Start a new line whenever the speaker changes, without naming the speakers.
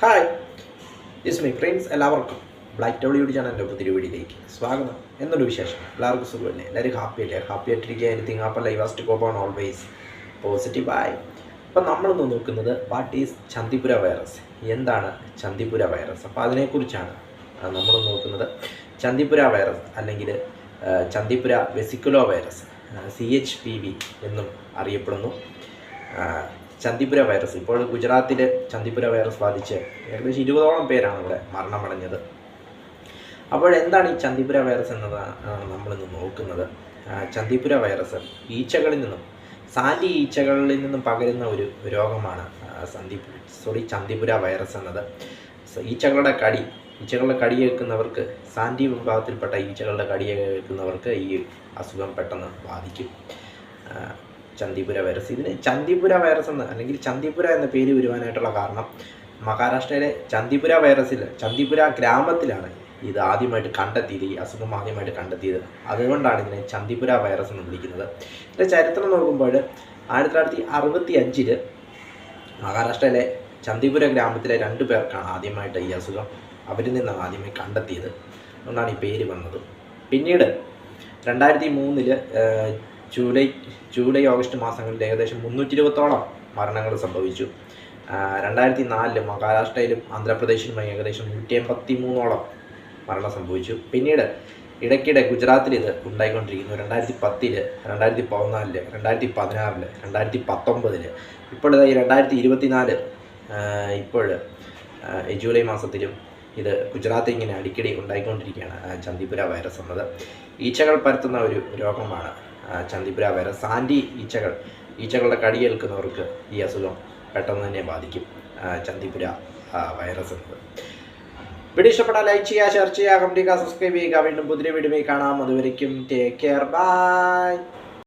Hi, it's me Prince. എല്ലാവർക്കും black W ചാനലിൻ്റെ പുതിയ വീഡിയോയിലേക്ക് സ്വാഗതം. എന്നൊരു വിശേഷം, എല്ലാവർക്കും സുഖമല്ലേ? എല്ലാവരും ഹാപ്പി ആയിട്ടിരിക്കുക. Anything happen life has to go on always positive ആയി. അപ്പം നമ്മളിന്ന് നോക്കുന്നത് വാട്ട് ഈസ് ചന്ദിപുര വൈറസ്, എന്താണ് ചന്ദിപുര വൈറസ്. അപ്പോൾ അതിനെക്കുറിച്ചാണ് നമ്മൾ നോക്കുന്നത്. ചന്ദിപുര വൈറസ് അല്ലെങ്കിൽ ചന്ദിപുര വെസിക്കുലോ വൈറസ്, CHPV എന്നും അറിയപ്പെടുന്നു. ചന്ദിപുര വൈറസ് ഇപ്പോൾ ഗുജറാത്തിൽ ചന്ദിപുര വൈറസ് ബാധിച്ച് ഏകദേശം 20ഓളം പേരാണ് ഇവിടെ മരണമടഞ്ഞത്. അപ്പോൾ എന്താണ് ഈ ചന്ദിപുര വൈറസ് എന്നതാണ് നമ്മളിന്ന് നോക്കുന്നത്. ചന്ദിപുര വൈറസ് സാൻഡി ഈച്ചകളിൽ നിന്നും പകരുന്ന ഒരു രോഗമാണ് ചന്ദിപുര വൈറസ് എന്നത്. ഈച്ചകളുടെ കടി കേൾക്കുന്നവർക്ക്, സാൻഡി വിഭാഗത്തിൽപ്പെട്ട ഈച്ചകളുടെ കടി കേൾക്കുന്നവർക്ക് ഈ അസുഖം പെട്ടെന്ന് ബാധിക്കും. ചന്ദിപുര വൈറസ്, ഇതിന് ചന്ദിപുര വൈറസ് എന്ന് അല്ലെങ്കിൽ ചന്ദിപുര എന്ന പേര് വരുവാനായിട്ടുള്ള കാരണം മഹാരാഷ്ട്രയിലെ ചന്ദിപുര ഗ്രാമത്തിലാണ് ഇത് ആദ്യമായിട്ട് കണ്ടെത്തിയത്. ഈ അസുഖം ആദ്യമായിട്ട് കണ്ടെത്തിയത്, അതുകൊണ്ടാണ് ഇതിനെ ചന്ദിപുര വൈറസ് എന്ന് വിളിക്കുന്നത്. ഇതിൻ്റെ ചരിത്രം നോക്കുമ്പോൾ 1965 മഹാരാഷ്ട്രയിലെ ചന്ദിപുര ഗ്രാമത്തിലെ 2 പേർക്കാണ് ആദ്യമായിട്ട് ഈ അസുഖം, അവരിൽ നിന്നാണ് ആദ്യമായി കണ്ടെത്തിയത്. അതുകൊണ്ടാണ് ഈ പേര് വന്നത്. പിന്നീട് 2003 ജൂലൈ ഓഗസ്റ്റ് മാസങ്ങളിൽ ഏകദേശം 320ഓളം മരണങ്ങൾ സംഭവിച്ചു. 2004 മഹാരാഷ്ട്രയിലും ആന്ധ്രാപ്രദേശിലുമായി ഏകദേശം 183ഓളം മരണം സംഭവിച്ചു. പിന്നീട് ഇടയ്ക്കിടെ ഗുജറാത്തിൽ ഇത് ഉണ്ടായിക്കൊണ്ടിരിക്കുന്നു. 2010, 2014, 2016, 2019, ഇപ്പോഴത്തെ 2024 ഇപ്പോൾ ജൂലൈ മാസത്തിലും ഇത് ഗുജറാത്തിൽ ഇങ്ങനെ അടിക്കടി ഉണ്ടായിക്കൊണ്ടിരിക്കുകയാണ് ചന്ദിപുര വൈറസ് എന്നത്. ഈച്ചകൾ പരത്തുന്ന ഒരു രോഗമാണ് ചന്ദിപുര വൈറസ്. സാൻഡി ഈച്ചകളുടെ കടിയേൽക്കുന്നവർക്ക് ഈ അസുഖം പെട്ടെന്ന് തന്നെ ബാധിക്കും ചന്ദിപുര വൈറസ് എന്നത്. വീഡിയോ ഇഷ്ടപ്പെട്ടാൽ ലൈക്ക് ചെയ്യുക, ഷെയർ ചെയ്യുക, കമന്റ് ചെയ്യുക, സബ്സ്ക്രൈബ് ചെയ്യുക. വീണ്ടും പുതിയ വീഡിയോയിൽ കാണാം. അതുവരയ്ക്കും ടേക്ക് കെയർ, ബൈ.